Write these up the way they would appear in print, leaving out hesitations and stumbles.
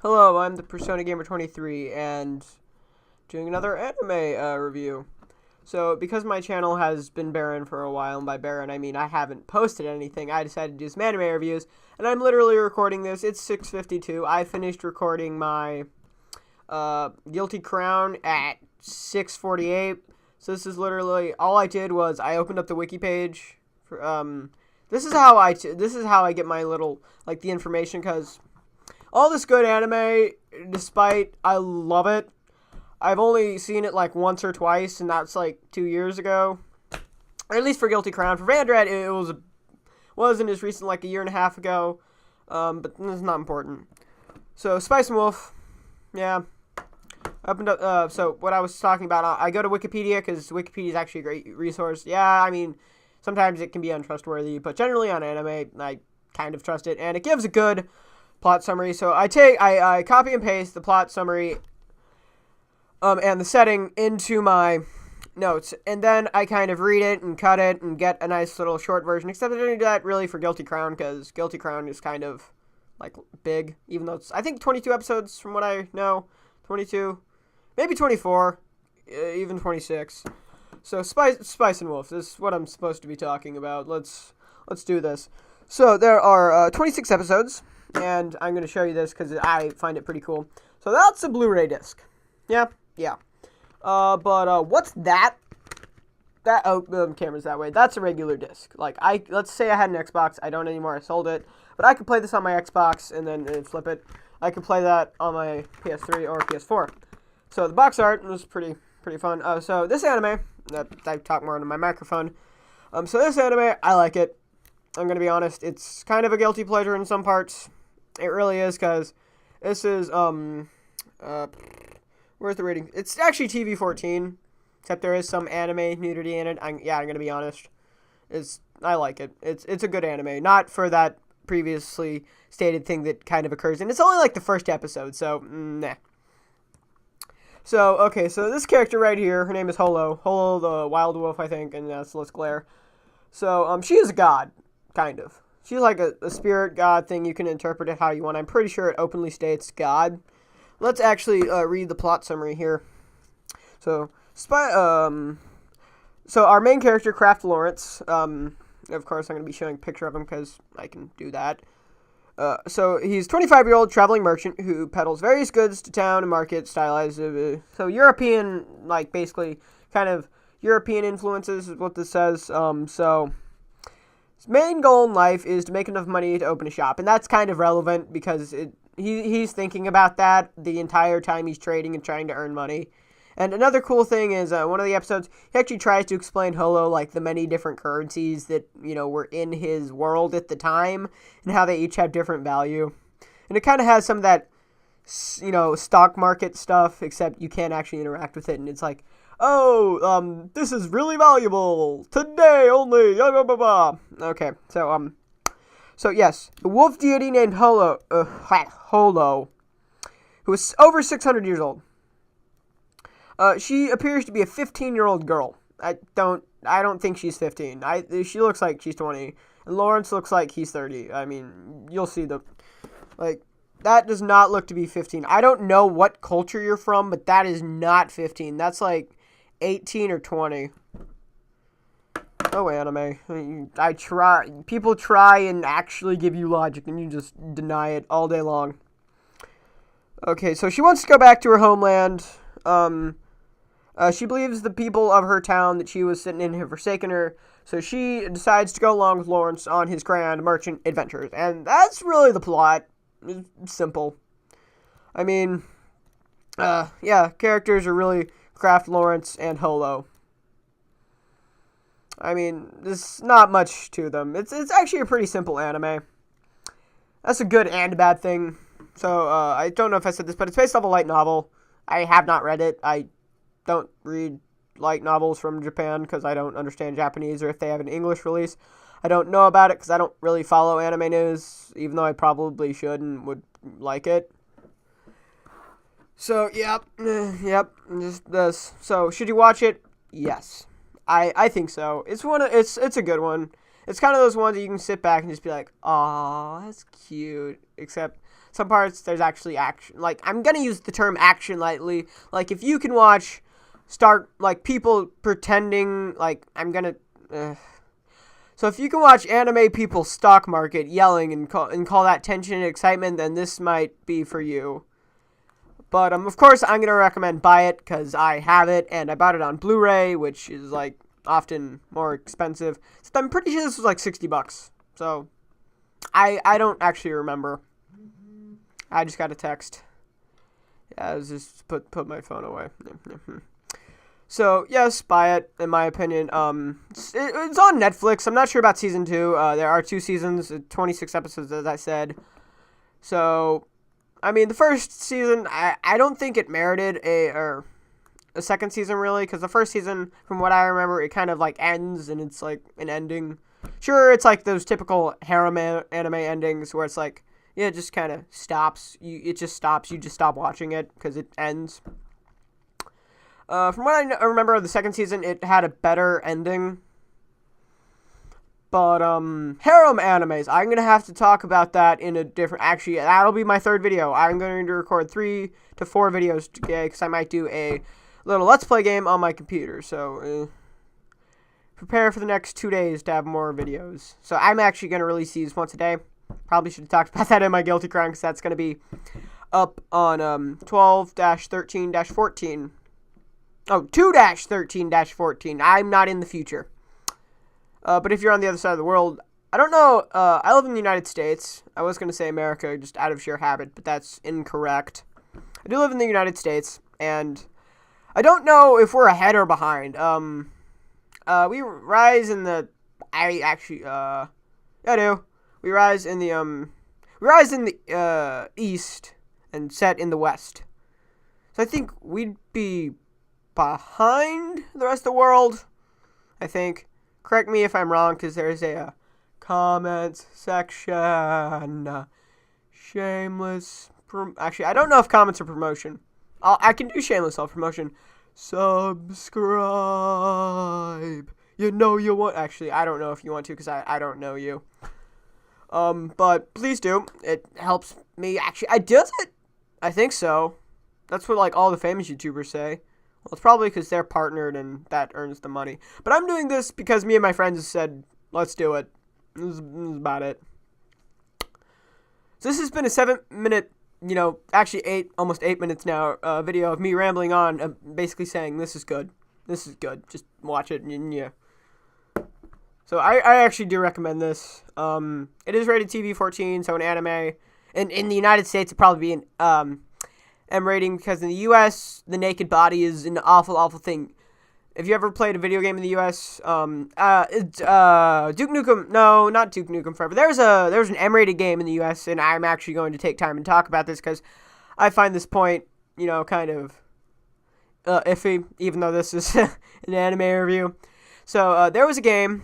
Hello, I'm the Persona Gamer 23 and doing another anime review. So, because my channel has been barren for a while, and by barren I mean I haven't posted anything, I decided to do some anime reviews, and I'm literally recording this. It's 6:52. I finished recording my Guilty Crown at 6:48. So this is literally all I did was I opened up the wiki page for this is how I get my little the information, cuz all this good anime, despite I love it, I've only seen it once or twice, and that's 2 years ago. Or at least for Guilty Crown. For Vandred, it wasn't as recent, a year and a half ago. But it's not important. So Spice and Wolf, yeah. Opened up. So what I was talking about, I go to Wikipedia because Wikipedia is actually a great resource. Yeah, I mean, sometimes it can be untrustworthy, but generally on anime, I kind of trust it, and it gives a good plot summary. So I copy and paste the plot summary and the setting into my notes, and then I kind of read it and cut it and get a nice little short version, except I didn't do that really for Guilty Crown, because Guilty Crown is kind of big, even though it's I think 22 episodes from what I know. 22, maybe 24, even 26. So Spice and Wolf, this is what I'm supposed to be talking about. Let's do this. So there are 26 episodes, and I'm going to show you this because I find it pretty cool. So that's a Blu-ray disc. Yeah. But what's that? Camera's that way. That's a regular disc. Let's say I had an Xbox. I don't anymore. I sold it. But I could play this on my Xbox and then flip it. I could play that on my PS3 or PS4. So the box art was pretty fun. So this anime, I talk more into my microphone. So this anime, I like it. I'm gonna be honest. It's kind of a guilty pleasure in some parts. It really is, because this is where's the rating? It's actually TV-14, except there is some anime nudity in it. I'm gonna be honest. I like it. It's a good anime. Not for that previously stated thing that kind of occurs, and it's only the first episode, so nah. So okay, so this character right here, her name is Holo the Wild Wolf, I think, and that's Let's Glare. So she is a god, kind of. She's like a spirit god thing. You can interpret it how you want. I'm pretty sure it openly states god. Let's actually read the plot summary here. So so our main character, Kraft Lawrence. Of course, I'm going to be showing a picture of him because I can do that. So he's a 25-year-old traveling merchant who peddles various goods to town and market, stylized. So European, basically kind of European influences is what this says. So his main goal in life is to make enough money to open a shop, and that's kind of relevant because he's thinking about that the entire time he's trading and trying to earn money. And another cool thing is one of the episodes, he actually tries to explain Holo the many different currencies that were in his world at the time and how they each have different value. And it kind of has some of that stock market stuff, except you can't actually interact with it. And it's this is really valuable today only. Blah, blah, blah. Okay, so yes, the wolf deity named Holo, who is over 600 years old. She appears to be a 15-year-old girl. I don't think she's 15. She looks like she's 20, and Lawrence looks like he's 30. I mean, you'll see that does not look to be 15. I don't know what culture you're from, but that is not 15. That's 18 or 20. Oh, anime. People try and actually give you logic, and you just deny it all day long. Okay, so she wants to go back to her homeland. She believes the people of her town that she was sitting in have forsaken her, so she decides to go along with Lawrence on his grand merchant adventures. And that's really the plot. It's simple. I mean, characters are really Kraft, Lawrence, and Holo. I mean, there's not much to them. It's actually a pretty simple anime. That's a good and a bad thing. So, I don't know if I said this, but it's based off a light novel. I have not read it. I don't read light novels from Japan because I don't understand Japanese, or if they have an English release. I don't know about it because I don't really follow anime news, even though I probably should and would like it. So, yep, just this. So, should you watch it? Yes. I think so. It's a good one. It's kind of those ones that you can sit back and just be like, "Aw, that's cute." Except some parts there's actually action. Like, I'm gonna use the term action lightly. Like, if you can watch people pretending, like, so if you can watch anime people stock market yelling and call that tension and excitement, then this might be for you. But of course I'm gonna recommend buy it because I have it and I bought it on Blu-ray, which is like often more expensive. So I'm pretty sure this was like $60. So I don't actually remember. I just got a text. Yeah, I was just put my phone away. So yes, buy it. In my opinion, it's on Netflix. I'm not sure about season 2. There are 2 seasons, 26 episodes, as I said. So, I mean, the first season, I don't think it merited a second season really, because the first season, from what I remember, it kind of like ends and it's like an ending. Sure, it's like those typical harem anime endings where it's like, yeah, it just kind of stops. It just stops. You just stop watching it because it ends. From what I remember of the second season, it had a better ending. But, harem animes, I'm going to have to talk about that in a different, actually, that'll be my 3rd video. I'm going to record 3 to 4 videos today, because I might do a little Let's Play game on my computer, so, prepare for the next 2 days to have more videos. So, I'm actually going to release these once a day. Probably should have talked about that in my Guilty Crime, because that's going to be up on, 12-13-14. Oh, 2-13-14. I'm not in the future. But if you're on the other side of the world, I don't know. I live in the United States. I was going to say America just out of sheer habit, but that's incorrect. I do live in the United States, and I don't know if we're ahead or behind. We rise in the... I do. We rise in the east and set in the west. So I think we'd be behind the rest of the world, I think. Correct me if I'm wrong, because there's a comments section. Shameless. Actually, I don't know if comments are promotion. I can do shameless self-promotion. Subscribe. You know you want... Actually, I don't know if you want to, because I don't know you. But please do. It helps me. Actually, does it? I think so. That's what, like, all the famous YouTubers say. Well, it's probably because they're partnered and that earns the money. But I'm doing this because me and my friends said, let's do it. This is about it. So this has been a 7-minute, actually almost 8 minutes now, video of me rambling on, basically saying, this is good. This is good. Just watch it and yeah. So I actually do recommend this. It is rated TV-14, so an anime. And in the United States, it'd probably be an M rating, because in the U.S., the naked body is an awful, awful thing. If you ever played a video game in the U.S., Duke Nukem, no, not Duke Nukem Forever. There's an M-rated game in the U.S., and I'm actually going to take time and talk about this, because I find this point, kind of iffy, even though this is an anime review. So, there was a game.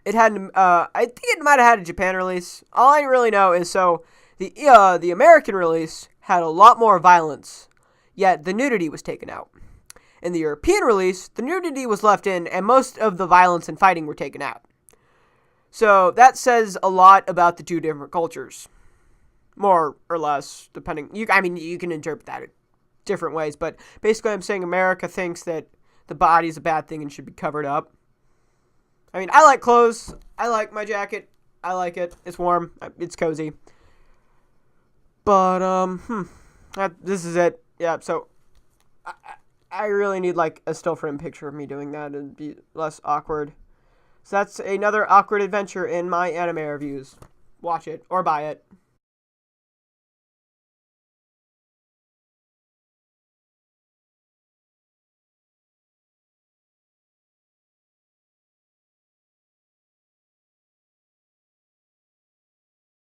It had, I think it might have had a Japan release. All I really know is, so, the American release had a lot more violence, yet the nudity was taken out. In the European release, the nudity was left in, and most of the violence and fighting were taken out. So that says a lot about the two different cultures. More or less, depending. You can interpret that in different ways, but basically I'm saying America thinks that the body is a bad thing and should be covered up. I mean, I like clothes. I like my jacket. I like it. It's warm. It's cozy. But, this is it. Yeah, so, I really need, like, a still frame picture of me doing that. It'd be less awkward. So that's another awkward adventure in my anime reviews. Watch it, or buy it.